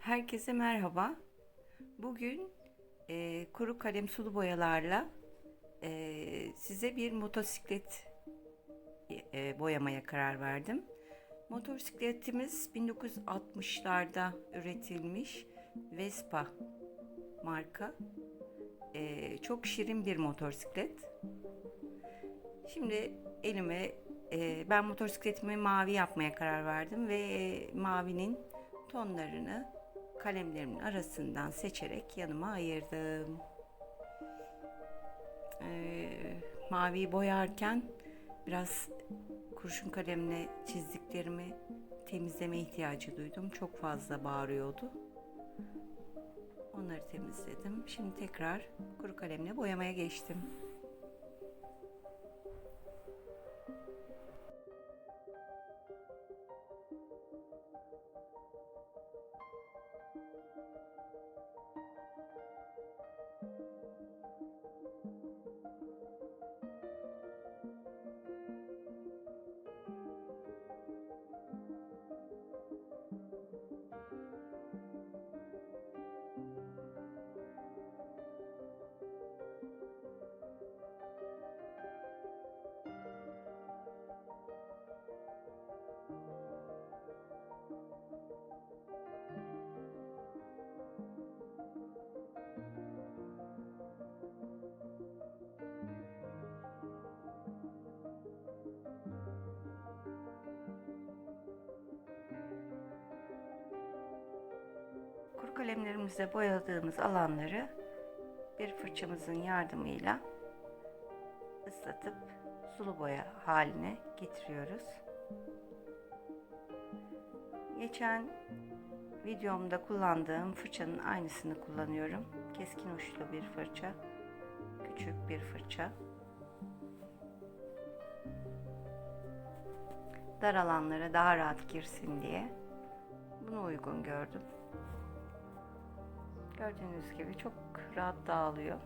Herkese merhaba. Bugün kuru kalem sulu boyalarla size bir motosiklet boyamaya karar verdim. Motosikletimiz 1960'larda üretilmiş Vespa marka. Çok şirin bir motosiklet. Şimdi elime ben motosikletimi mavi yapmaya karar verdim ve mavinin tonlarını kalemlerimin arasından seçerek yanıma ayırdım. Maviyi boyarken biraz kurşun kalemle çizdiklerimi temizleme ihtiyacı duydum. Çok fazla bağırıyordu. Onları temizledim. Şimdi tekrar kuru kalemle boyamaya geçtim. Kuru kalemlerimizle boyadığımız alanları bir fırçamızın yardımıyla ıslatıp sulu boya haline getiriyoruz. Geçen videomda kullandığım fırçanın aynısını kullanıyorum. Keskin uçlu bir fırça, küçük bir fırça. Dar alanlara daha rahat girsin diye bunu uygun gördüm. Gördüğünüz gibi çok rahat dağılıyor.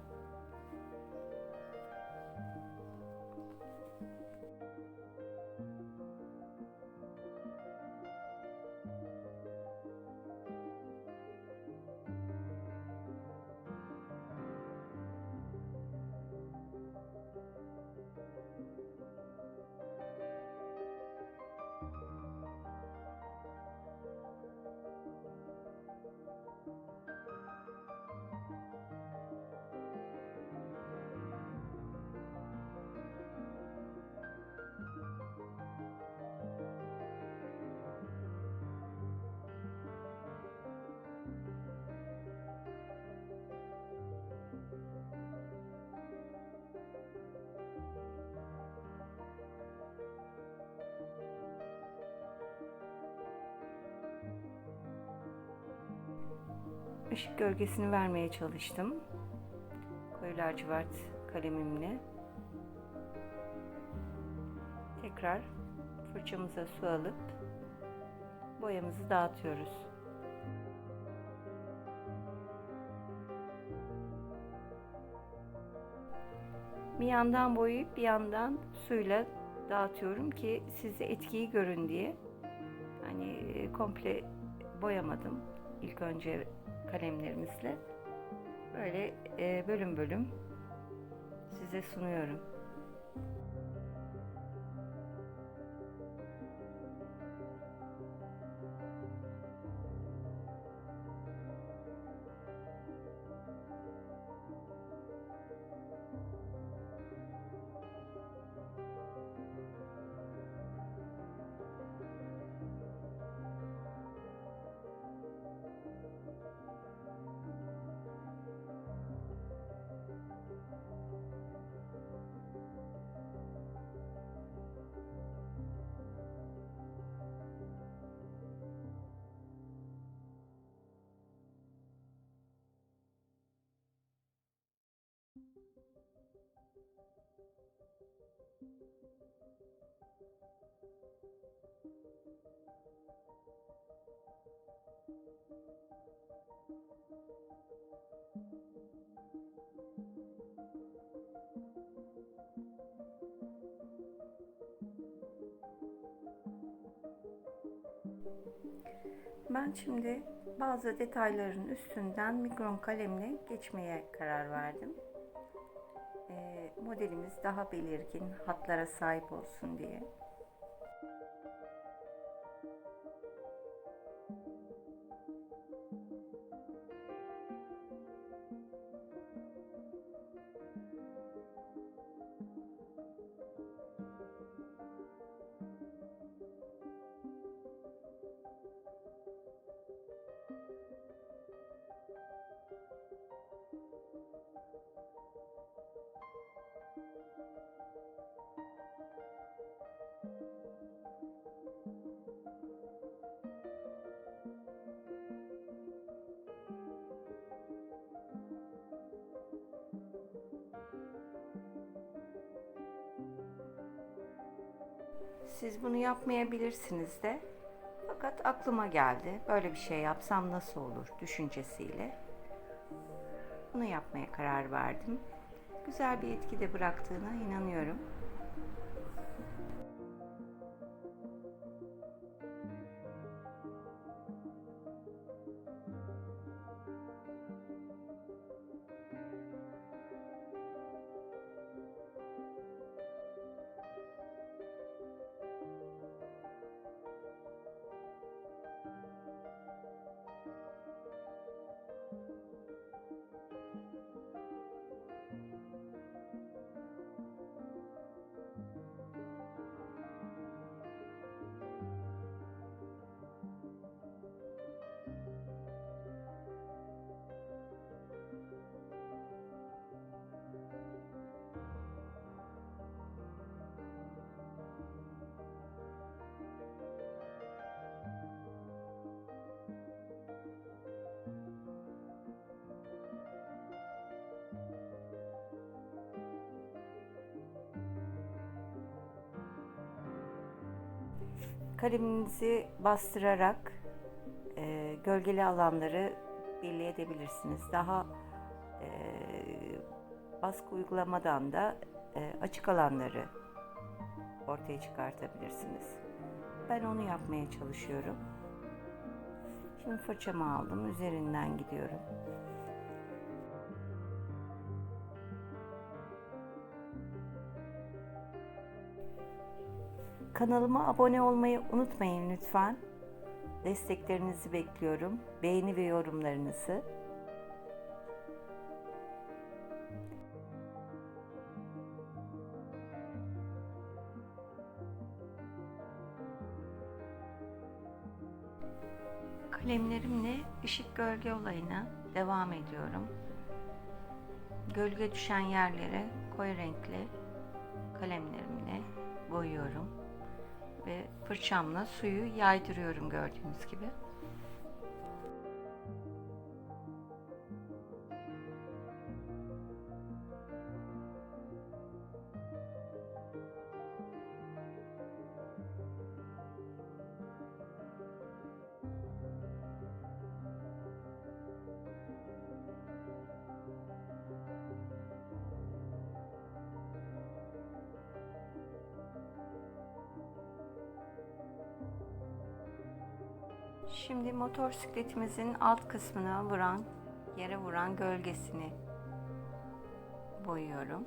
Işık gölgesini vermeye çalıştım. Koyu lacivert kalemimle. Tekrar fırçamıza su alıp boyamızı dağıtıyoruz. Bir yandan boyayıp bir yandan suyla dağıtıyorum ki siz de etkiyi görün diye. Hani komple boyamadım ilk önce kalemlerimizle. Böyle bölüm bölüm size sunuyorum. Ben Ben şimdi bazı detayların üstünden mikron kalemle geçmeye karar verdim. Modelimiz daha belirgin hatlara sahip olsun diye. Siz bunu yapmayabilirsiniz de. Fakat aklıma geldi. Böyle bir şey yapsam nasıl olur düşüncesiyle bunu yapmaya karar verdim. Güzel bir etki de bıraktığına inanıyorum. Kaleminizi bastırarak gölgeli alanları belli edebilirsiniz. Daha e, baskı uygulamadan da açık alanları ortaya çıkartabilirsiniz. Ben onu yapmaya çalışıyorum. Şimdi fırçamı aldım, üzerinden gidiyorum. Kanalıma abone olmayı unutmayın lütfen. Desteklerinizi bekliyorum. Beğeni ve yorumlarınızı. Kalemlerimle ışık gölge olayına devam ediyorum. Gölge düşen yerlere koyu renkli kalemlerimle boyuyorum ve fırçamla suyu yaydırıyorum gördüğünüz gibi. Şimdi motosikletimizin alt kısmına yere vuran gölgesini boyuyorum.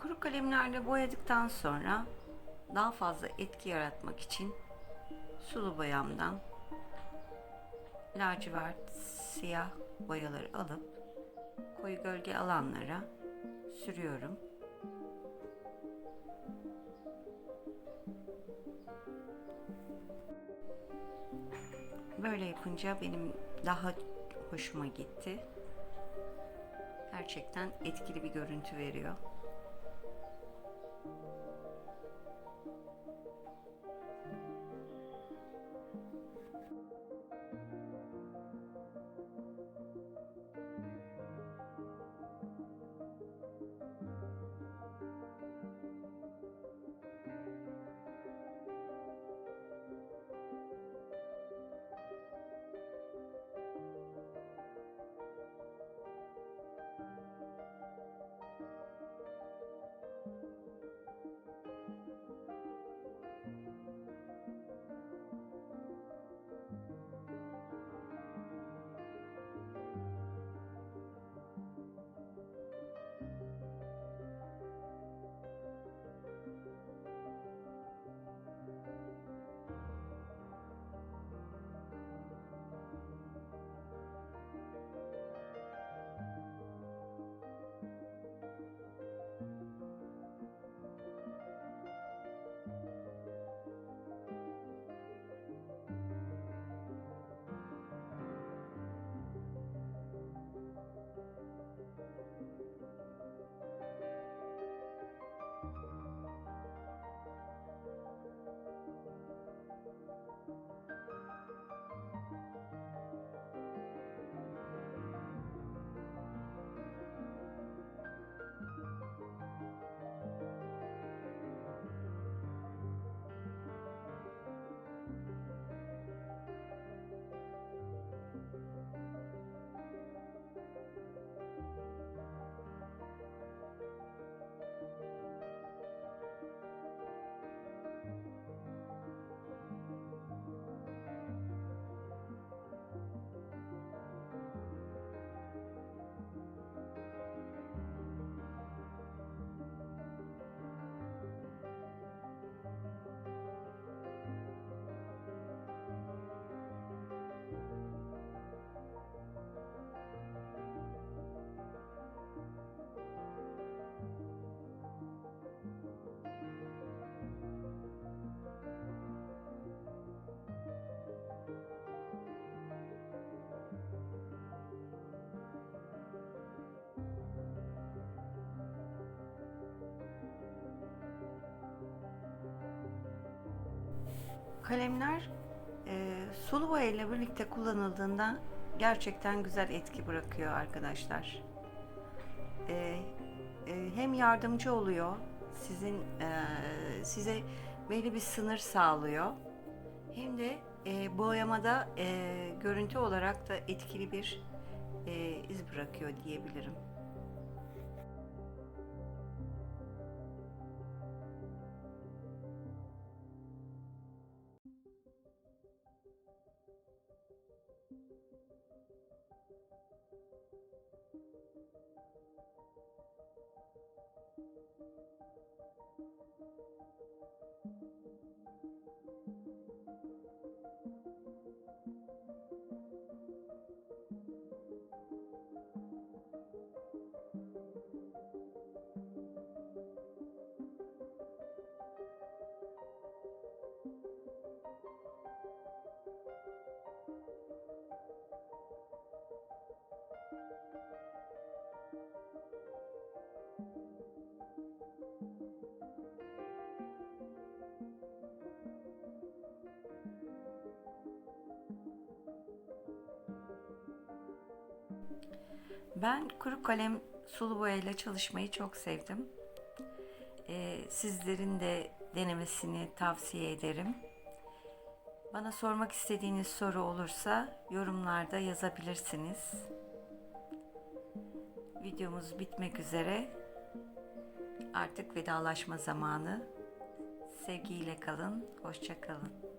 Kuru kalemlerle boyadıktan sonra daha fazla etki yaratmak için sulu boyamdan lacivert, siyah boyaları alıp koyu gölge alanlara sürüyorum. Böyle yapınca benim daha hoşuma gitti. Gerçekten etkili bir görüntü veriyor. Kalemler sulu boya ile birlikte kullanıldığında gerçekten güzel etki bırakıyor arkadaşlar. Hem yardımcı oluyor, size belli bir sınır sağlıyor, hem de boyamada görüntü olarak da etkili bir iz bırakıyor diyebilirim. Ben kuru kalem sulu boya ile çalışmayı çok sevdim. Sizlerin de denemesini tavsiye ederim. Bana sormak istediğiniz soru olursa yorumlarda yazabilirsiniz. Videomuz bitmek üzere. Artık vedalaşma zamanı. Sevgiyle kalın, hoşça kalın.